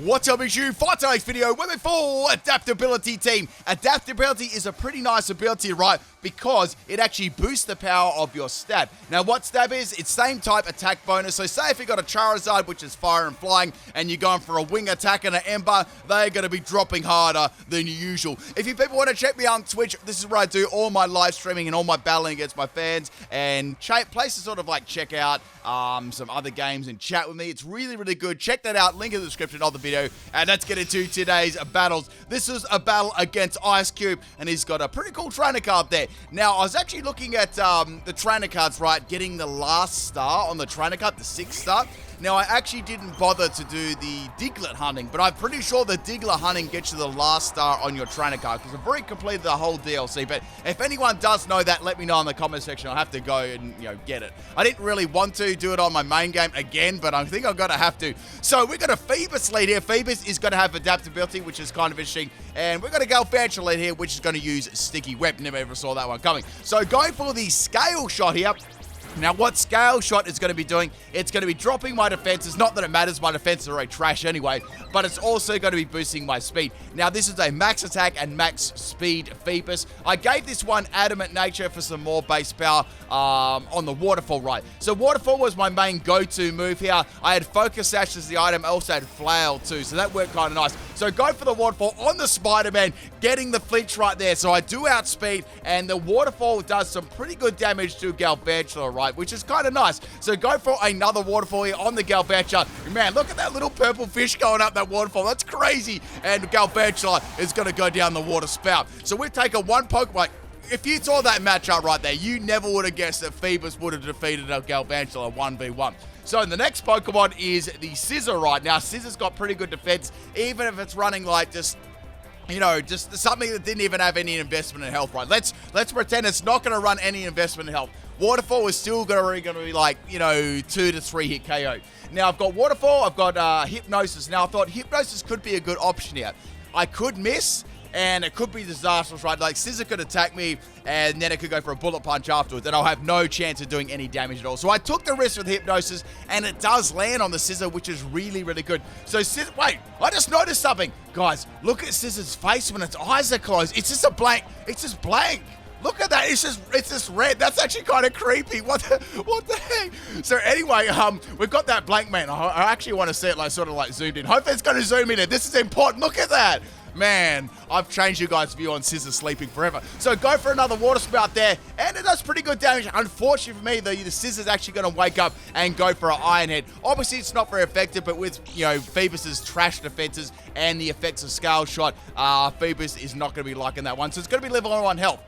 What's up, it's you? For today's video, we're the full Adaptability team. Adaptability is a pretty nice ability, right? Because it actually boosts the power of your stab. Now, what stab is, it's same type attack bonus. So say if you got a Charizard, which is fire and flying, and you're going for a wing attack and an Ember, they're going to be dropping harder than usual. If you people want to check me out on Twitch, this is where I do all my live streaming and all my battling against my fans, and places sort of like check out some other games and chat with me. It's really, really good. Check that out. Link in the description of the video. And let's get into today's battles. This is a battle against Icecube, and he's got a pretty cool trainer card there. Now, I was actually looking at the trainer cards, right, getting the last star on the trainer card, the 6th star. Now, I actually didn't bother to do the Diglett hunting, but I'm pretty sure the Diglett hunting gets you the last star on your trainer card, because I've already completed the whole DLC. But if anyone does know that, let me know in the comment section. I'll have to go and, get it. I didn't really want to do it on my main game again, but I think I'm going to have to. So we've got a Phoebus lead here. Phoebus is going to have adaptability, which is kind of interesting. And we've got a Galvantula lead here, which is going to use Sticky Web. Never ever saw that one coming. So going for the Scale Shot here. Now, what Scale Shot is going to be doing, it's going to be dropping my defenses. Not that it matters, my defenses are already trash anyway, but it's also going to be boosting my speed. Now, this is a max attack and max speed Phoebus. I gave this one Adamant Nature for some more base power on the Waterfall, right? So Waterfall was my main go-to move here. I had Focus Sash as the item. I also had Flail too, so that worked kind of nice. So go for the Waterfall on the Spider-Man, getting the flinch right there. So I do outspeed, and the Waterfall does some pretty good damage to Galvantula, right? Which is kind of nice. So go for another Waterfall here on the Galvantula. Man, look at that little purple fish going up that waterfall. That's crazy. And Galvantula is going to go down the water spout. So we've taken one Pokemon. If you saw that matchup right there, you never would have guessed that Phoebus would have defeated a Galvantula 1v1. So the next Pokemon is the Scissor, right? Now, Scissor's got pretty good defense, even if it's running like just something that didn't even have any investment in health, right? Let's pretend it's not going to run any investment in health. Waterfall is still going to be like, 2 to 3 hit KO. Now, I've got Waterfall, I've got Hypnosis. Now, I thought Hypnosis could be a good option here. I could miss, and it could be disastrous, right? Like, Scissor could attack me, and then it could go for a Bullet Punch afterwards, and I'll have no chance of doing any damage at all. So I took the risk with Hypnosis, and it does land on the Scissor, which is really, really good. So, wait, I just noticed something. Guys, look at Scissor's face when its eyes are closed. It's just a blank. It's just blank. Look at that, it's just red. That's actually kind of creepy. What the heck? So anyway, we've got that blank, man. I actually want to see it like sort of like zoomed in. Hopefully it's going to zoom in. This is important. Look at that. Man, I've changed you guys' view on Scissor sleeping forever. So go for another Water Spout there, and it does pretty good damage. Unfortunately for me, the Scissor's actually going to wake up and go for an Iron Head. Obviously, it's not very effective, but with, Phoebus's trash defenses and the effects of Scale Shot, Phoebus is not going to be liking that one. So it's going to be level 1 health.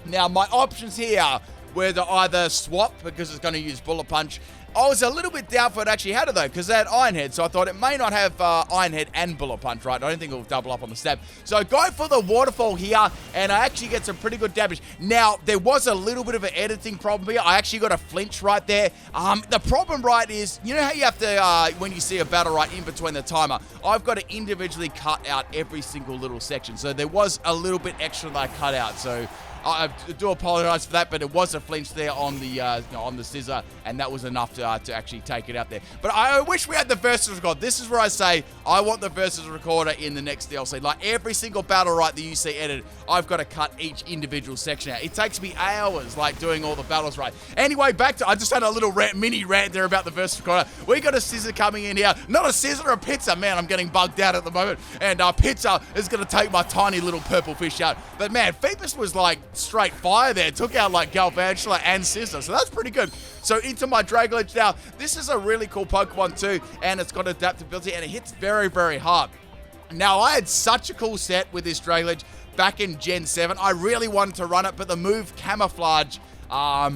Now, my options here were to either swap, because it's going to use Bullet Punch. I was a little bit doubtful it actually had it, though, because they had Iron Head, so I thought it may not have Iron Head and Bullet Punch, right? I don't think it will double up on the stab. So I go for the Waterfall here, and I actually get some pretty good damage. Now, there was a little bit of an editing problem here. I actually got a flinch right there. The problem, right, is, you know how you have to, when you see a battle right in between the timer, I've got to individually cut out every single little section. So there was a little bit extra that I cut out, so I do apologize for that, but it was a flinch there on the Scissor, and that was enough to actually take it out there. But I wish we had the Versus Record. This is where I say I want the Versus Recorder in the next DLC. Like every single battle right that you see edited, I've got to cut each individual section out. It takes me hours, like doing all the battles right. Anyway, back to, I just had a little mini rant there about the Versus Recorder. We got a Scissor coming in here. Not a Scissor, a Pizza. Man, I'm getting bugged out at the moment. And Pizza is going to take my tiny little purple fish out. But man, Phoebus was like straight fire there. Took out like Galvantula and Scissor, so that's pretty good. So into my Dragonlance now. This is a really cool Pokemon too, and it's got adaptability, and it hits very, very hard. Now, I had such a cool set with this Dragonlance back in Gen 7. I really wanted to run it, but the move Camouflage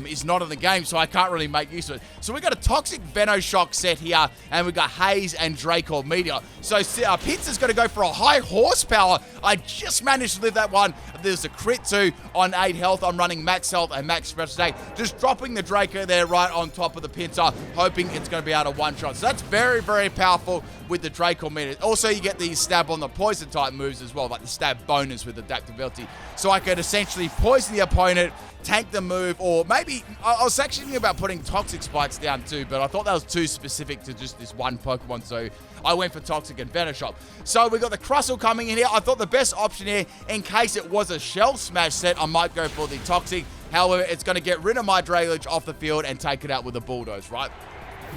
is not in the game, so I can't really make use of it. So we got a Toxic Venoshock set here, and we got Haze and Dracor Meteor. So Pizza's going to go for a high horsepower. I just managed to live that one. There's a crit too on 8 health. I'm running max health and max special attack. Just dropping the Draco there right on top of the Pincer, hoping it's going to be able to one-shot. So that's very, very powerful with the Draco meter. Also, you get the stab on the poison type moves as well, like the stab bonus with adaptability. So I could essentially poison the opponent, tank the move, or maybe I was actually thinking about putting toxic spikes down too, but I thought that was too specific to just this one Pokemon, so I went for toxic and Venoshock. So we got the Crustle coming in here. I thought the best option here, in case it was a Shell Smash set, I might go for the toxic. However, it's going to get rid of my Draylage off the field and take it out with a Bulldoze, right?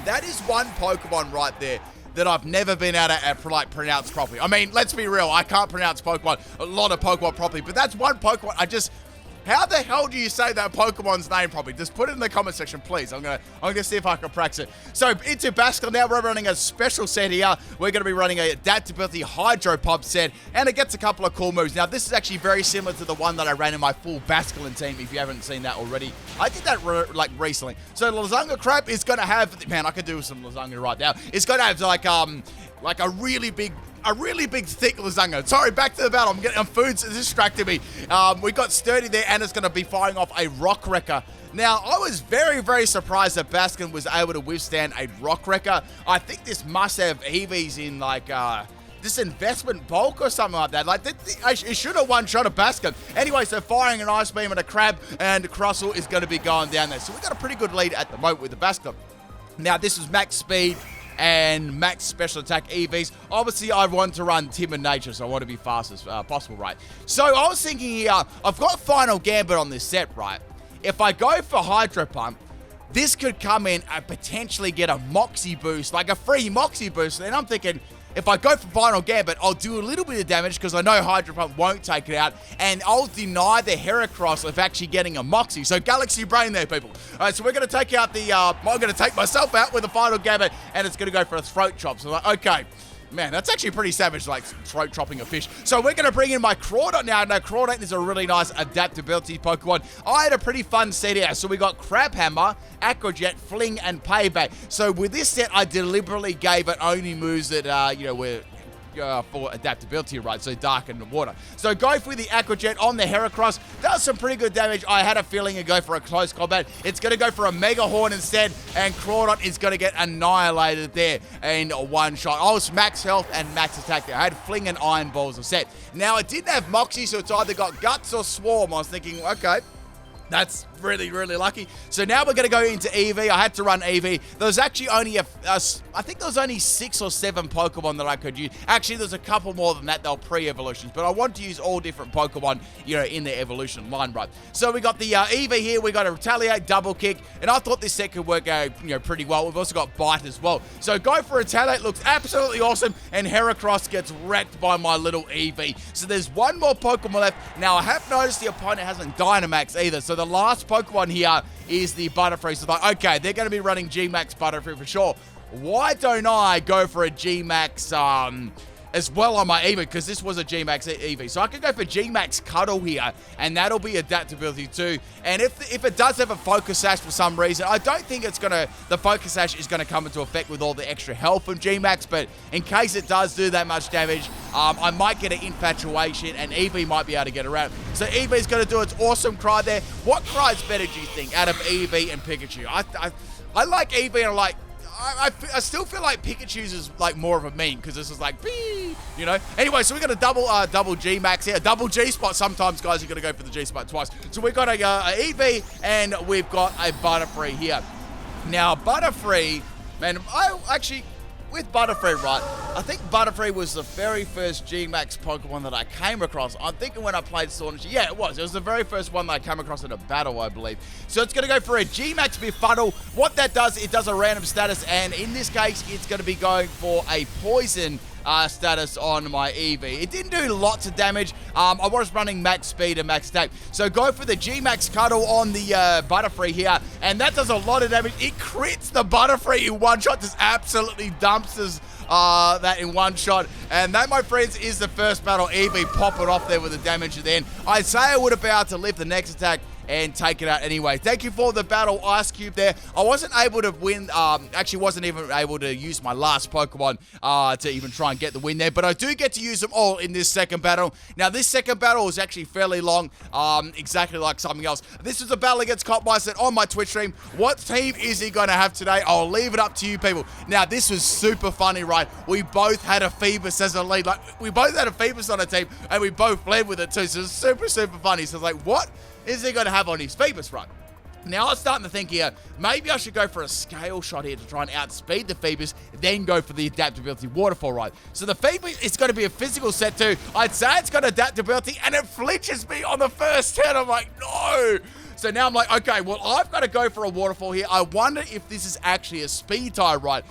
That is one Pokemon right there that I've never been able to pronounce properly. I mean, let's be real, I can't pronounce Pokemon, a lot of Pokemon properly, but that's one Pokemon how the hell do you say that Pokemon's name properly? Just put it in the comment section, please. I'm gonna see if I can practice it. So into Baskel now, we're running a special set here. We're gonna be running a Adaptability Hydro Pump set, and it gets a couple of cool moves. Now, this is actually very similar to the one that I ran in my full Basculin team, if you haven't seen that already. I did that recently. So Lasagna Crab is gonna have, man, I could do some lasagna right now. It's gonna have like a really big thick lasagna. Sorry, back to the battle. Food's distracting me. We got Sturdy there, and it's going to be firing off a Rock Wrecker. Now, I was very, very surprised that Baskin was able to withstand a Rock Wrecker. I think this must have EVs in like this investment bulk or something like that. Like, it should have one-shot a Baskin. Anyway, so firing an Ice Beam at a Crab, and Crustle is going to be going down there. So we got a pretty good lead at the moment with the Baskin. Now, this is max speed and max special attack EVs. Obviously, I want to run Timid Nature, so I want to be fast as possible, right? So I was thinking here, I've got Final Gambit on this set, right? If I go for Hydro Pump, this could come in and potentially get a Moxie boost, like a free Moxie boost. And I'm thinking, if I go for Final Gambit, I'll do a little bit of damage because I know Hydro Pump won't take it out, and I'll deny the Heracross of actually getting a Moxie. So Galaxy Brain there, people. All right, so we're going to take out the, I'm going to take myself out with a Final Gambit, and it's going to go for a Throat Chop. So like, okay. Man, that's actually pretty savage, like throat chopping a fish. So we're going to bring in my Crawdont now. Now, Crawdont is a really nice adaptability Pokemon. I had a pretty fun set here. So we got Crabhammer, Aquajet, Fling, and Payback. So with this set, I deliberately gave it only moves that, you know, were for adaptability, right? So dark and water. So go for the Aquajet on the Heracross. Does some pretty good damage. I had a feeling it'd go for a close combat. It's going to go for a Mega Horn instead, and Crawdont is going to get annihilated there in one shot. I was max health and max attack there. I had Fling and Iron Balls a set. Now, it didn't have Moxie, so it's either got Guts or Swarm. I was thinking, okay, that's really, really lucky. So now we're going to go into EV. I had to run EV. There was actually only I think there was only 6 or 7 Pokemon that I could use. Actually, there's a couple more than that. They're pre-evolutions, but I want to use all different Pokemon, you know, in the evolution line, right? So we got the EV here. We got a Retaliate, Double Kick, and I thought this set could work out, you know, pretty well. We've also got Bite as well. So go for Retaliate. Looks absolutely awesome, and Heracross gets wrecked by my little EV. So there's one more Pokemon left. Now, I have noticed the opponent hasn't Dynamax either, so the last Pokemon here is the Butterfree. So like, okay, they're going to be running G-Max Butterfree for sure. Why don't I go for a G-Max as well on my EV? Because this was a G-Max EV. So I could go for G-Max Cuddle here, and that'll be adaptability too. And if it does have a Focus Sash for some reason, I don't think it's going to, the Focus Sash is going to come into effect with all the extra health from G-Max, but in case it does do that much damage, I might get an Infatuation, and EV might be able to get around. So EV is going to do its awesome cry there. What cry is better, do you think, out of EV and Pikachu? I like EV, and I still feel like Pikachu's is like more of a meme because this is like, bee, you know. Anyway, so we got a double G Max here, double G spot. Sometimes guys are gonna go for the G spot twice. So we've got a EV and we've got a Butterfree here. Now Butterfree, man, I actually with Butterfree, right? I think Butterfree was the very first G-Max Pokemon that I came across. I'm thinking when I played Sword and Shield. Yeah, it was. It was the very first one that I came across in a battle, I believe. So it's going to go for a G-Max Befuddle. What that does, it does a random status, and in this case, it's going to be going for a Poison status on my EV. It didn't do lots of damage. I was running max speed and max attack. So go for the G-Max Cuddle on the Butterfree here, and that does a lot of damage. It crits the Butterfree in one shot, just absolutely dumpsters that in one shot. And that, my friends, is the first battle. EV popping off there with the damage at the end. Isaiah would have been able to live the next attack and take it out anyway. Thank you for the battle, Icecube there. I wasn't able to win, actually wasn't even able to use my last Pokemon to even try and get the win there, but I do get to use them all in this second battle. Now, this second battle is actually fairly long, exactly like something else. This is a battle against Kottmeistern on my Twitch stream. What team is he going to have today? I'll leave it up to you people. Now, this was super funny, right? We both had a Phoebus as a lead. Like, we both had a Phoebus on a team, and we both led with it too, so it's super, super funny. So it's like, what is he going to have on his Phoebus run? Now, I was starting to think here, maybe I should go for a scale shot here to try and outspeed the Phoebus, then go for the adaptability waterfall ride. So the Phoebus is going to be a physical set too. I'd say it's got adaptability, and it flinches me on the first hit. I'm like, no. So now I'm like, okay, well, I've got to go for a waterfall here. I wonder if this is actually a speed tie, right?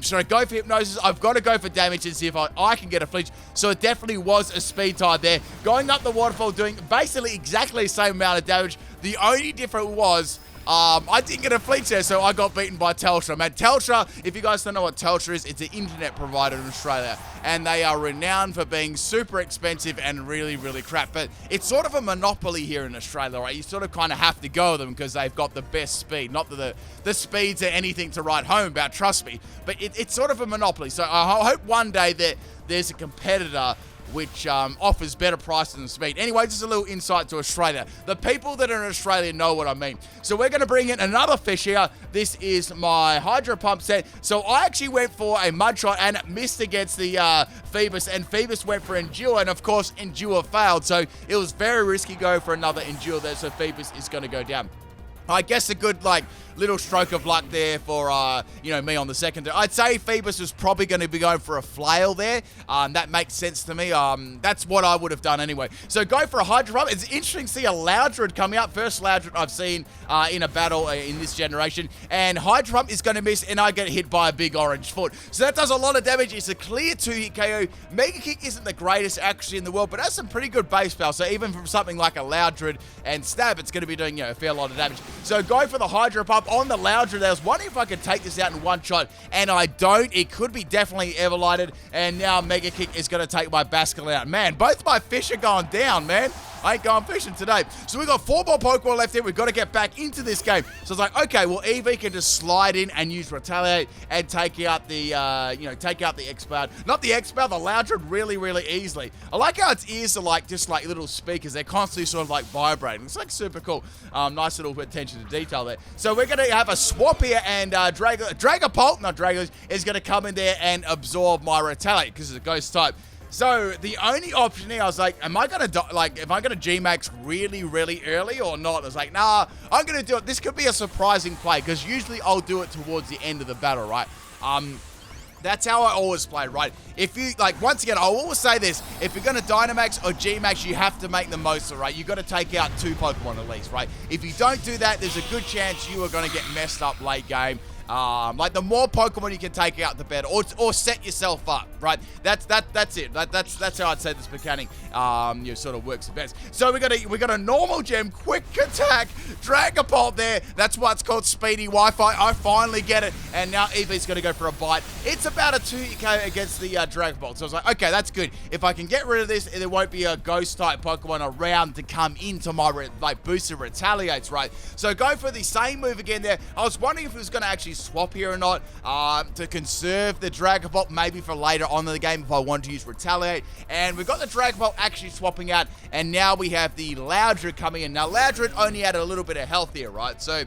Should I go for hypnosis? I've got to go for damage and see if I can get a flinch. So it definitely was a speed tie there. Going up the waterfall, doing basically exactly the same amount of damage. The only difference was I didn't get a flinch there, so I got beaten by Telstra. Man, Telstra, if you guys don't know what Telstra is, it's an internet provider in Australia, and they are renowned for being super expensive and really, really crap. But it's sort of a monopoly here in Australia, right? You sort of kind of have to go with them because they've got the best speed. Not that the speeds are anything to write home about, trust me, but it's sort of a monopoly. So I hope one day that there's a competitor which offers better price than speed. Anyway, just a little insight to Australia. The people that are in Australia know what I mean. So we're going to bring in another fish here. This is my Hydro Pump set. So I actually went for a Mud Shot and missed against the Phoebus, and Phoebus went for Endure, and of course Endure failed. So it was very risky going for another Endure there, so Phoebus is going to go down. I guess a good, like, little stroke of luck there for, you know, me on the second. I'd say Phoebus was probably going to be going for a Flail there. That makes sense to me. That's what I would have done anyway. So go for a Hydro Pump. It's interesting to see a Loudred coming up. First Loudred I've seen in a battle in this generation. And Hydro Pump is going to miss, and I get hit by a big orange foot. So that does a lot of damage. It's a clear 2-hit KO. Mega Kick isn't the greatest actually in the world, but has some pretty good base power. So even from something like a Loudred and Stab, it's going to be doing, you know, a fair lot of damage. So go for the Hydro Pump on the Loudred. I was wondering if I could take this out in one shot, and I don't. It could be definitely Everlighted, and now Mega Kick is going to take my Basculin out. Man, both my fish are going down, man. I ain't going fishing today. So we've got 4 more Pokemon left here. We've got to get back into this game. So it's like, okay, well, Eevee can just slide in and use Retaliate and take out the, you know, take out the Exploud. Not the Exploud, the Loudred really, really easily. I like how its ears are like, just like little speakers. They're constantly sort of like vibrating. It's like super cool. Nice little attention to detail there. So we're going to have a swap here, and Dragapult, not Dragos, is going to come in there and absorb my Retaliate because it's a ghost type. So the only option here, I was like, am I going to, like, am I going to G-Max really, really early or not? I was like, nah, I'm going to do it. This could be a surprising play because usually I'll do it towards the end of the battle, right? That's how I always play, right? If you, like, once again, I'll always say this. If you're going to Dynamax or G-Max, you have to make the most of it, right? You've got to take out 2 Pokemon at least, right? If you don't do that, there's a good chance you are going to get messed up late game. Like, the more Pokemon you can take out, the better, or set yourself up, right? That's it. That's how I'd say this mechanic, you know, sort of works the best. So we got a normal gem, quick attack, Dragapult there. That's why it's called Speedy Wi-Fi. I finally get it, and now Eevee's gonna go for a bite. It's about a 2-hit KO against the Dragapult. So I was like, okay, that's good. If I can get rid of this, there won't be a Ghost type Pokemon around to come into my like boosted Retaliates, right? So go for the same move again there. I was wondering if it was gonna actually swap here or not, to conserve the Dragapult maybe for later on in the game if I want to use Retaliate. And we've got the Dragapult actually swapping out, and now we have the Loudred coming in. Now Loudred only had a little bit of health here, right? So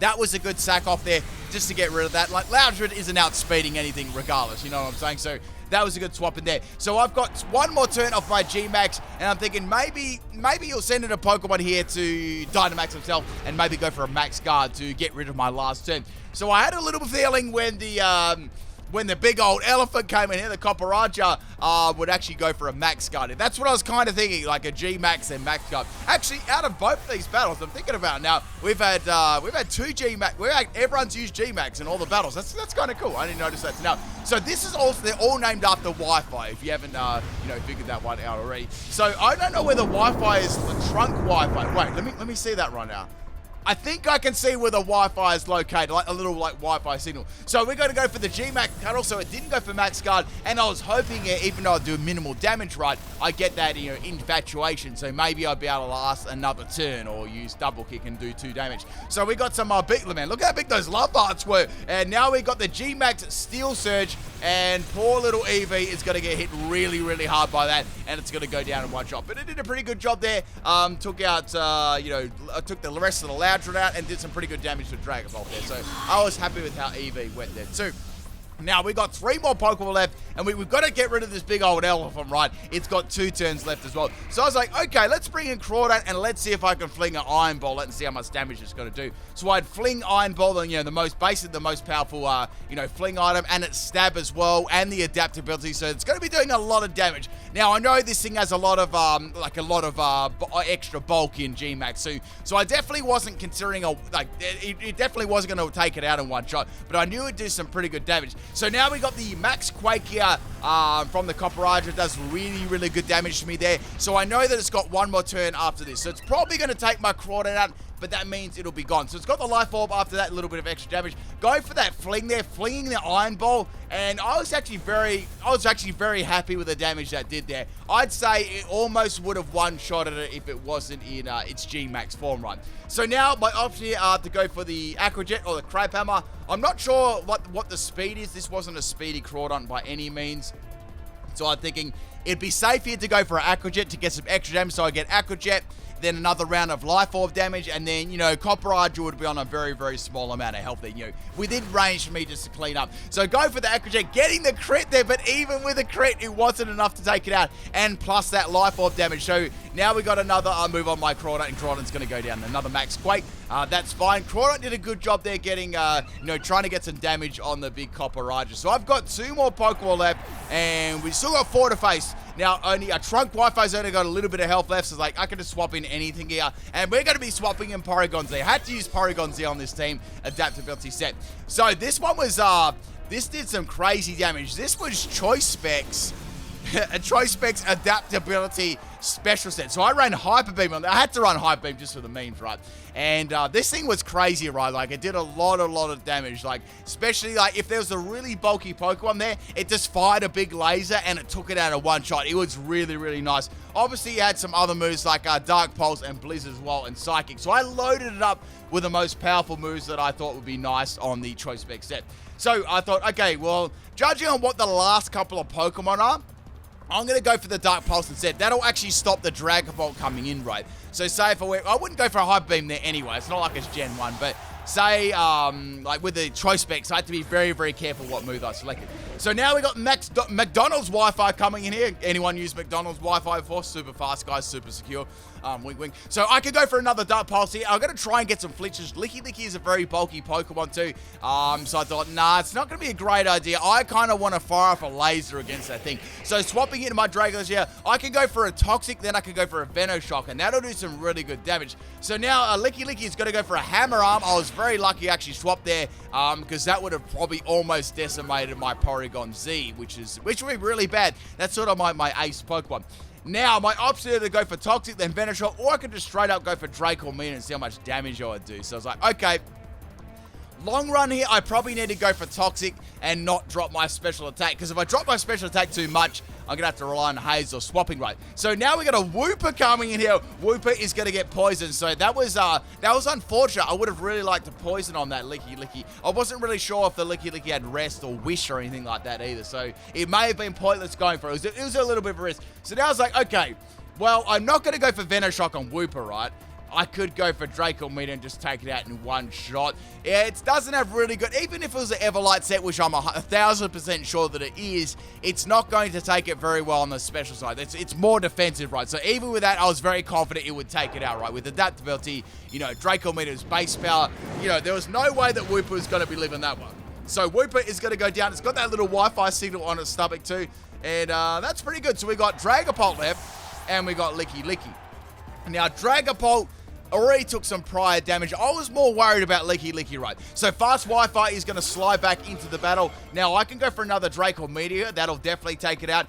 that was a good sack off there just to get rid of that. Like, Loudred isn't outspeeding anything regardless, you know what I'm saying? So that was a good swap in there. So I've got one more turn off my G-Max, and I'm thinking maybe you'll send in a Pokemon here to Dynamax himself and maybe go for a Max Guard to get rid of my last turn. So I had a little feeling when the big old elephant came in here, the Copperaja would actually go for a Max Guard. That's what I was kind of thinking, like a G-Max and Max Guard. Actually, out of both of these battles, I'm thinking about it now, we've had 2 G-Max. Everyone's used G-Max in all the battles. That's kind of cool. I didn't notice that till now. So this is also, they're all named after Wi-Fi, if you haven't, you know, figured that one out already. So I don't know whether Wi-Fi is the trunk Wi-Fi. Wait, let me see that right now. I think I can see where the Wi-Fi is located, like a little like Wi-Fi signal. So we're going to go for the G-Max Cuddle, so it didn't go for Max Guard, and I was hoping, even though I do minimal damage, right, I get that, infatuation, so maybe I'd be able to last another turn or use double kick and do 2 damage. So we got some big, man, look how big those love hearts were, and now we got the G-Max Steel Surge, and poor little Eevee is going to get hit really, really hard by that, and it's going to go down in one shot. But it did a pretty good job there. Took out, took the rest of the Loudron out and did some pretty good damage to Dragon Ball there. So I was happy with how Eevee went there too. Now, we got 3 more Pokemon left, and we've got to get rid of this big old elephant, right? It's got 2 turns left as well. So I was like, okay, let's bring in Crawdad, and let's see if I can fling an Iron Ball and see how much damage it's going to do. So I'd fling Iron Ball, and, the most basic, the most powerful, fling item, and its stab as well, and the adaptability, so it's going to be doing a lot of damage. Now, I know this thing has a lot of, extra bulk in G-Max, so I definitely wasn't considering, it definitely wasn't going to take it out in one shot, but I knew it'd do some pretty good damage. So now we got the Max Quake here from the Kottmeistern. It does really, really good damage to me there. So I know that it's got 1 more turn after this. So it's probably going to take my Crawdad out, but that means it'll be gone. So it's got the Life Orb after that, a little bit of extra damage. Going for that fling there, flinging the Iron Ball, and I was actually very happy with the damage that did there. I'd say it almost would have one-shotted it if it wasn't in its G-Max form run. So now my option here are to go for the Aqua Jet or the Crab Hammer. I'm not sure what the speed is. This wasn't a speedy Crawdad by any means. So I'm thinking it'd be safe here to go for an Aqua Jet to get some extra damage. So I get Aqua Jet, then another round of Life Orb damage, and then, Kottmeistern would be on a very, very small amount of health there, within range for me just to clean up. So go for the Aqua Jet, getting the crit there, but even with a crit, it wasn't enough to take it out, and plus that Life Orb damage. So now we got another move on my Crawdad, and Crawdad's going to go down. Another Max Quake. That's fine. Crawdad did a good job there getting, trying to get some damage on the big Kottmeistern. So I've got 2 more Pokemon left, and we still got 4 to face. Now, only a Trunk Wi-Fi's only got a little bit of health left, so I can just swap in anything here. And we're going to be swapping in Porygon Z. I had to use Porygon Z on this team adaptability set. So this one was, this did some crazy damage. This was Choice Specs. A Choice Specs adaptability special set. So I ran Hyper Beam on that. I had to run Hyper Beam just for the memes, right? And this thing was crazy, right? Like, it did a lot of damage. Like, especially, if there was a really bulky Pokemon there, it just fired a big laser and it took it out of one shot. It was really, really nice. Obviously, you had some other moves like Dark Pulse and Blizz as well, and Psychic. So I loaded it up with the most powerful moves that I thought would be nice on the Choice Specs set. So I thought, okay, well, judging on what the last couple of Pokemon are, I'm going to go for the Dark Pulse instead. That'll actually stop the Dragon Bolt coming in, right? So say if I wouldn't go for a Hyper Beam there anyway. It's not like it's Gen 1, but say, with the Choice Specs, I had to be very, very careful what move I selected. So now we got McDonald's Wi-Fi coming in here. Anyone use McDonald's Wi-Fi before? Super fast, guys, super secure. Wink, wink. So I could go for another Dark Pulse here. I'm going to try and get some flinches. Licky Licky is a very bulky Pokemon too. So I thought, nah, it's not going to be a great idea. I kind of want to fire off a laser against that thing. So swapping into my Dragos here, I can go for a Toxic, then I can go for a Venoshock, and that'll do some really good damage. So now Licky Licky is going to go for a Hammer Arm. I was very lucky I actually swapped there, because that would have probably almost decimated my Porygon Z, which would be really bad. That's sort of my ace Pokemon. Now, my option is to go for Toxic, then Venoshock, or I could just straight up go for Drake or Mean and see how much damage I would do. So I was like, okay, long run here, I probably need to go for Toxic and not drop my special attack, because if I drop my special attack too much, I'm going to have to rely on Haze or Swapping Rate. So now we got a Wooper coming in here. Wooper is going to get poisoned. So that was unfortunate. I would have really liked to poison on that Licky Licky. I wasn't really sure if the Licky Licky had Rest or Wish or anything like that either. So it may have been pointless going for it. It was a little bit of a risk. So now I was like, okay, well, I'm not going to go for Venoshock on Wooper, right? I could go for Draco Meter and just take it out in one shot. Yeah, it doesn't have really good, even if it was an Everlight set, which I'm 1,000% sure that it is, it's not going to take it very well on the special side. It's more defensive, right? So even with that, I was very confident it would take it out, right? With adaptability, Draco Meter's base power, there was no way that Wooper was going to be living that one. So Wooper is going to go down. It's got that little Wi-Fi signal on its stomach too, and that's pretty good. So we got Dragapult left, and we got Licky Licky. Now, Dragapult, already took some prior damage. I was more worried about Licky, right? So fast Wi-Fi is going to slide back into the battle. Now, I can go for another Drake or Meteor. That'll definitely take it out.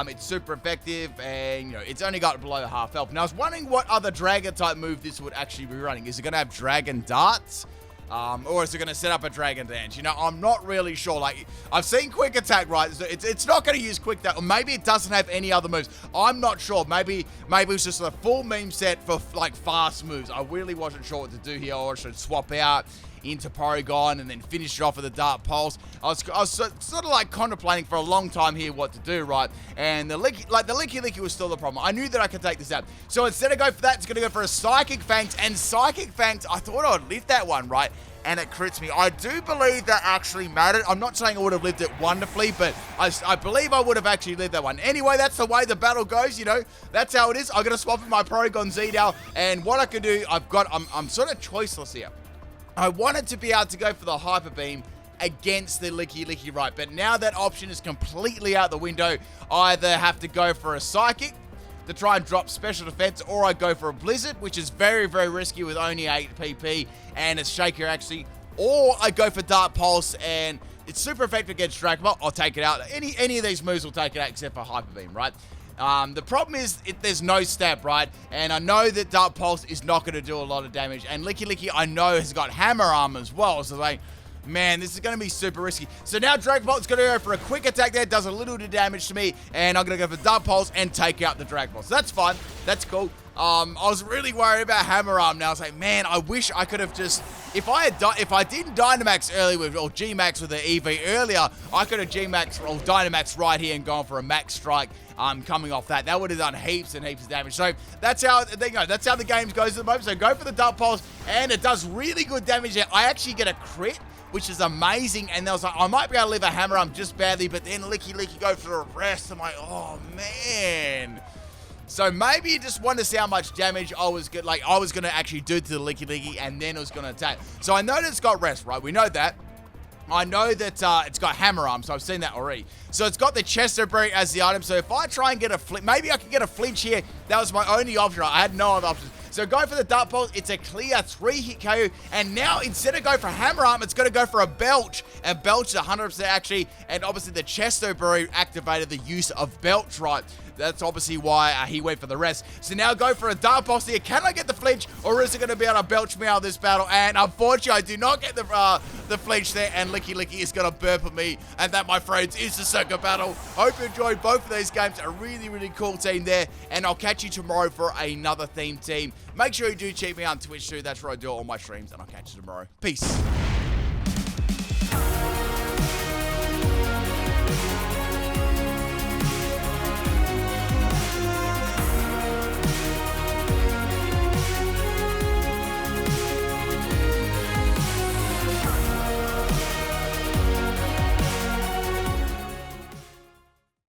It's super effective, and, it's only got below half health. Now, I was wondering what other Dragon-type move this would actually be running. Is it going to have Dragon Darts? Or is it going to set up a Dragon Dance? I'm not really sure. Like, I've seen Quick Attack, right? So it's not going to use Quick Attack, or maybe it doesn't have any other moves. I'm not sure. Maybe it's just a full meme set for, like, fast moves. I really wasn't sure what to do here, or I should swap out into Porygon and then finish it off with a Dark Pulse. I was sort of like contemplating for a long time here what to do, right? And the Licky was still the problem. I knew that I could take this out. So instead of going for that, it's going to go for a Psychic Fangs. And Psychic Fangs, I thought I would live that one, right? And it crits me. I do believe that actually mattered. I'm not saying I would have lived it wonderfully, but I believe I would have actually lived that one. Anyway, that's the way the battle goes, That's how it is. I'm going to swap in my Porygon Z now. And what I can do, I'm sort of choiceless here. I wanted to be able to go for the Hyper Beam against the Licky, right? But now that option is completely out the window. I either have to go for a Psychic to try and drop Special Defense, or I go for a Blizzard, which is very, very risky with only 8 PP and a Shaker actually, or I go for Dark Pulse, and it's super effective against Dragon Ball. I'll take it out. Any of these moves will take it out except for Hyper Beam, right? The problem is there's no stab, right? And I know that Dark Pulse is not going to do a lot of damage. And Licky, I know, has got Hammer Arm as well. So, like, man, this is going to be super risky. So now Dragon Bolt's going to go for a quick attack there. Does a little bit of damage to me. And I'm going to go for Dark Pulse and take out the Dragon Ball. So that's fine. That's cool. I was really worried about Hammer Arm. Now I was like, man, I wish I could have just... If I didn't Dynamax early with, or G-Max with the EV earlier, I could have G-Max or Dynamax right here and gone for a Max Strike coming off that. That would have done heaps and heaps of damage. So that's how the game goes at the moment. So go for the Dark Pulse, and it does really good damage there. I actually get a crit, which is amazing. And I was like, I might be able to live a Hammer Arm just badly, but then Licky go for the rest. I'm like, oh, man. So maybe you just want to see how much damage I was going to actually do to the Licky, and then it was going to attack. So I know that it's got rest, right? We know that. I know that it's got Hammer Arm, so I've seen that already. So it's got the Chesto Berry as the item. So if I try and get a flinch, maybe I can get a flinch here. That was my only option. I had no other options. So go for the Dark Pulse. It's a clear 3-hit KO. And now instead of going for Hammer Arm, it's going to go for a Belch. And Belch is 100% actually. And obviously the Chesto Berry activated the use of Belch, right? That's obviously why he went for the rest. So now go for a Dark Pulse here. Can I get the flinch, or is it going to be able to Belch me out of this battle? And unfortunately, I do not get the flinch there, and Licky is going to burp at me. And that, my friends, is the second battle. Hope you enjoyed both of these games. A really, really cool team there. And I'll catch you tomorrow for another theme team. Make sure you do check me out on Twitch too. That's where I do all my streams, and I'll catch you tomorrow. Peace.